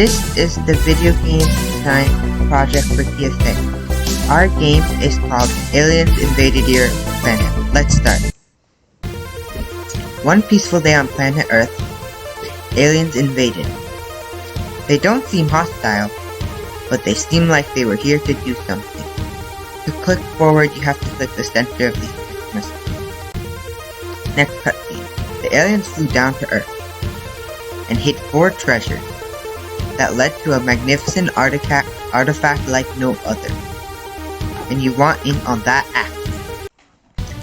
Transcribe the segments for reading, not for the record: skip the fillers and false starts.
This is the video game design project for TSA. Our game is called Aliens Invaded Your Planet. Let's start. One peaceful day on planet Earth, aliens invaded. They don't seem hostile, but they seem like they were here to do something. To click forward, you have to click the center of these messages. Next cutscene. The aliens flew down to Earth and hid 4 treasures that led to a magnificent artifact like no other. And you want in on that act.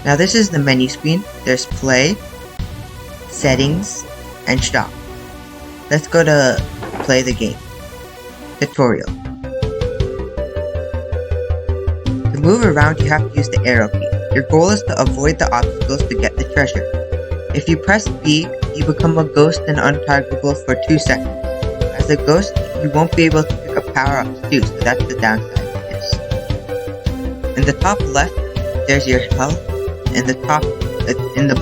Now this is the menu screen. There's play, settings, and shop. Let's go to play the game. Tutorial. To move around, you have to use the arrow key. Your goal is to avoid the obstacles to get the treasure. If you press B, you become a ghost and untargetable for 2 seconds. As a ghost, you won't be able to pick up power-ups too, so that's the downside of this. In the top left, there's your health. In the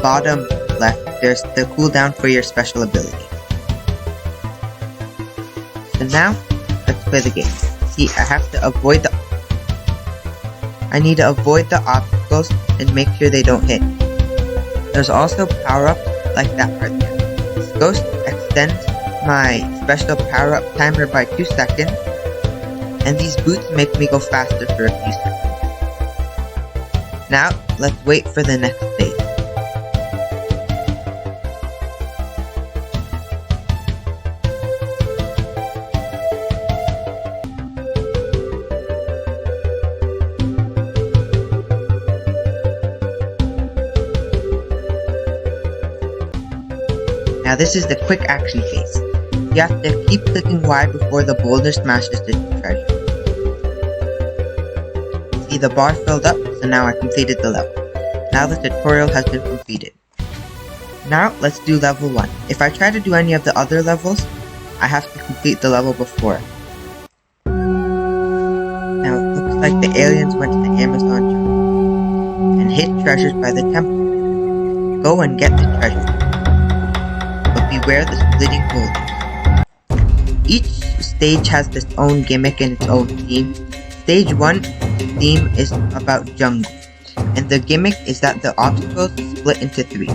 bottom left, there's the cooldown for your special ability. So now, let's play the game. See, I need to avoid the obstacles and make sure they don't hit. There's also power-ups like that right there. This ghost extends my special power-up timer by 2 seconds, and these boots make me go faster for a few seconds. Now, let's wait for the next stage. Now this is the quick action phase. You have to keep clicking Y before the boulder smashes the treasure. See, the bar filled up, so now I completed the level. Now the tutorial has been completed. Now let's do level 1. If I try to do any of the other levels, I have to complete the level before. Now it looks like the aliens went to the Amazon jungle and hid treasures by the temple. Go and get the treasure. Beware the splitting boulders. Each stage has its own gimmick and its own theme. Stage 1 theme is about jungle, and the gimmick is that the obstacles split into 3.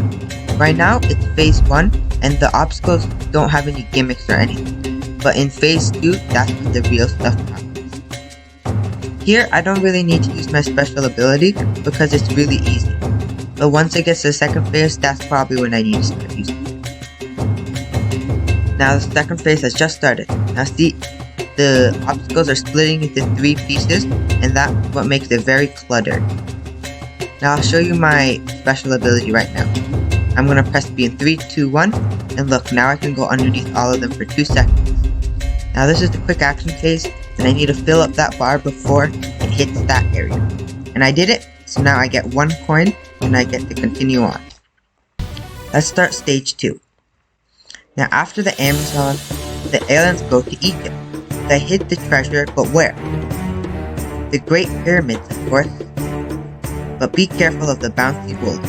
Right now it's phase 1 and the obstacles don't have any gimmicks or anything, but in phase 2 that's when the real stuff happens. Here I don't really need to use my special ability because it's really easy, but once it gets to the second phase, that's probably when I need to start using it. Now the second phase has just started. Now see, the obstacles are splitting into 3 pieces, and that's what makes it very cluttered. Now I'll show you my special ability right now. I'm gonna press B in 3, 2, 1, and look, now I can go underneath all of them for 2 seconds. Now this is the quick action phase, and I need to fill up that bar before it hits that area. And I did it, so now I get 1 coin, and I get to continue on. Let's start stage 2. Now after the Amazon, the aliens go to Egypt. They hid the treasure, but where? The Great Pyramids, of course. But be careful of the bouncy boulders.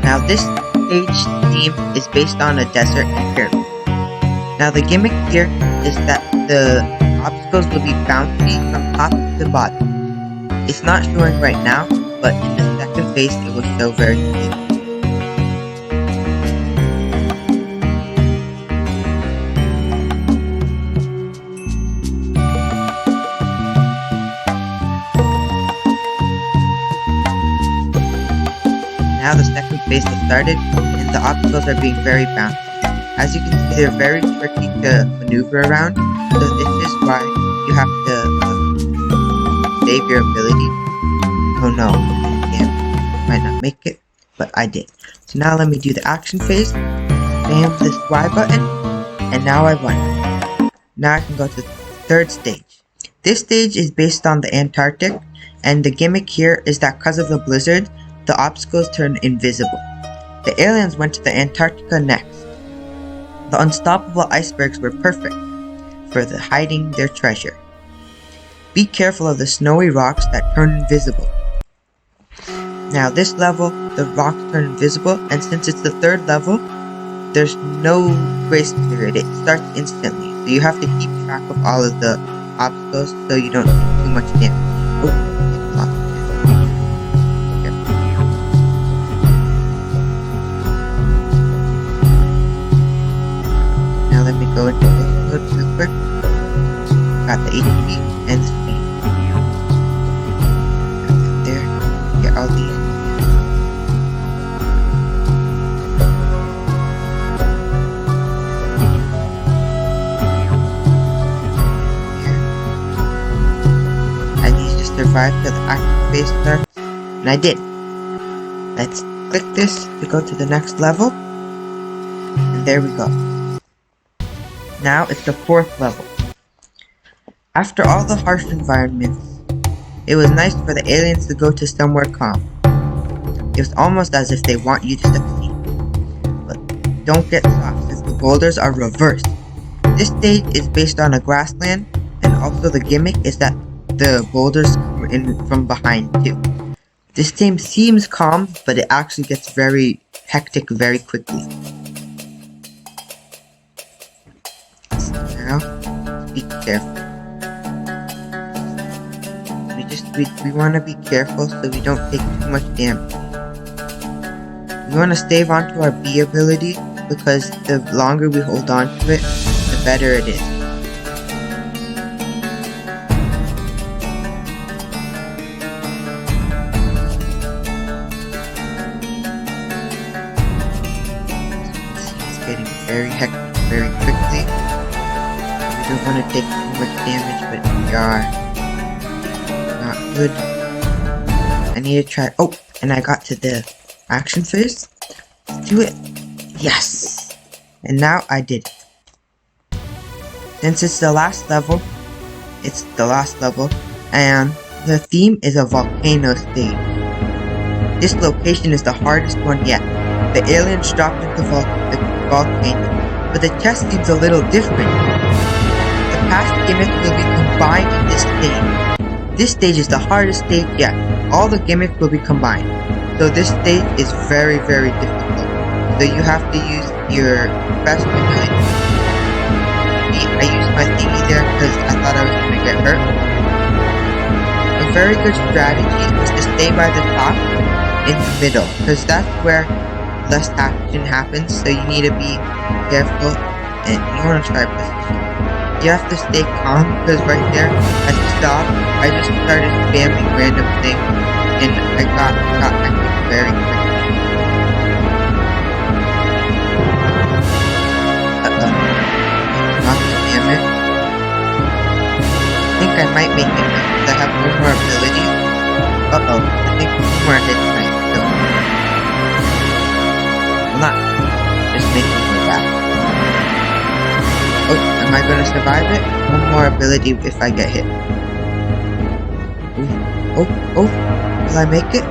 Now this stage theme is based on a desert and pyramid. Now the gimmick here is that the obstacles will be bouncy from top to bottom. It's not showing right now, but in the second phase it will show very clearly. Now the second phase has started, and the obstacles are being very bouncy. As you can see, they're very tricky to maneuver around, so this is why you have to save your ability. Oh no, yeah, might not make it, but I did. So now let me do the action phase, spam this Y button, and now I won. Now I can go to the third stage. This stage is based on the Antarctic, and the gimmick here is that because of the blizzard, the obstacles turn invisible. The aliens went to the Antarctica next. The unstoppable icebergs were perfect for hiding their treasure. Be careful of the snowy rocks that turn invisible. Now this level, the rocks turn invisible, and since it's the third level, there's no grace period. It starts instantly. So you have to keep track of all of the obstacles so you don't take too much damage. Oh, it's lost again. Careful. Now let me go into this mode real quick. Got the HP and the speed. Got that there. Get all these. Survive till the active phase starts, and I did. Let's click this to go to the next level, and there we go. Now it's the 4th level. After all the harsh environments, it was nice for the aliens to go to somewhere calm. It was almost as if they want you to succeed. But don't get soft since the boulders are reversed. This stage is based on a grassland, and also the gimmick is that the boulders come in from behind too. This game seems calm, but it actually gets very hectic very quickly. Now, be careful. We want to be careful so we don't take too much damage. We want to save onto our B ability because the longer we hold on to it, the better it is. Getting very hectic very quickly. We don't want to take too much damage, but we are not good. I need to try. Oh, and I got to the action phase. Let's do it. Yes! And now I did it. Since it's the last level, and the theme is a volcano stage. This location is the hardest one yet. The aliens dropped into the volcano, but the chest seems a little different. The past gimmicks will be combined in this stage. This stage is the hardest stage yet. All the gimmicks will be combined. So this stage is very, very difficult. So you have to use your best ability. I used my thingy there because I thought I was going to get hurt. A very good strategy is to stay by the top in the middle, because that's where less action happens, so you need to be careful, and you want to try position. You have to stay calm, because right there, at the stop, I just started spamming random things, and I got hectic very quickly. Not to spam it. I think I might make it, because I have one more ability. I think one more hit might kill me. Not just making me back. Oh, am I gonna survive it? One more ability if I get hit. Oh, will I make it?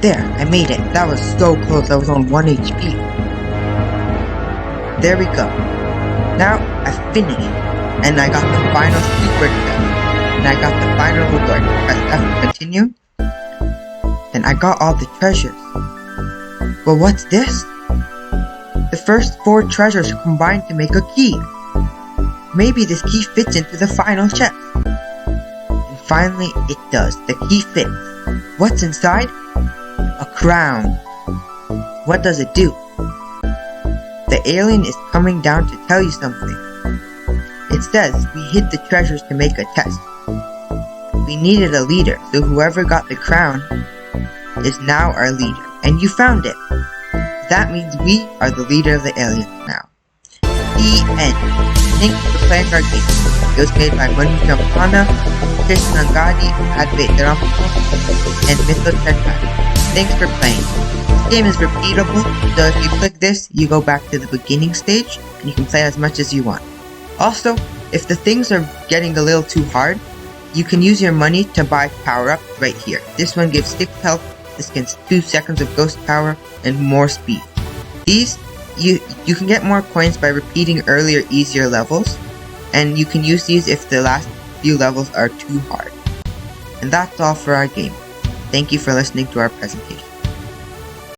There, I made it. That was so close. I was on 1 HP. There we go. Now I finished, and I got the final super test, and I got the final reward. Press F to continue. And I got all the treasures. Well, what's this? The first 4 treasures combined to make a key. Maybe this key fits into the final chest. And finally, it does. The key fits. What's inside? A crown. What does it do? The alien is coming down to tell you something. It says we hid the treasures to make a test. We needed a leader, so whoever got the crown is now our leader, and you found it. That means we are the leader of the aliens now. The end. Thanks for playing our game. It was made by Manu Champana, Krishna Ngadi, Advait Dharampo, and Mythos Chadkari. Thanks for playing. This game is repeatable, so if you click this, you go back to the beginning stage, and you can play as much as you want. Also, if the things are getting a little too hard, you can use your money to buy power-up right here. This one gives 6 health, this gets 2 seconds of ghost power, and more speed. These, you can get more coins by repeating earlier, easier levels, and you can use these if the last few levels are too hard. And that's all for our game. Thank you for listening to our presentation.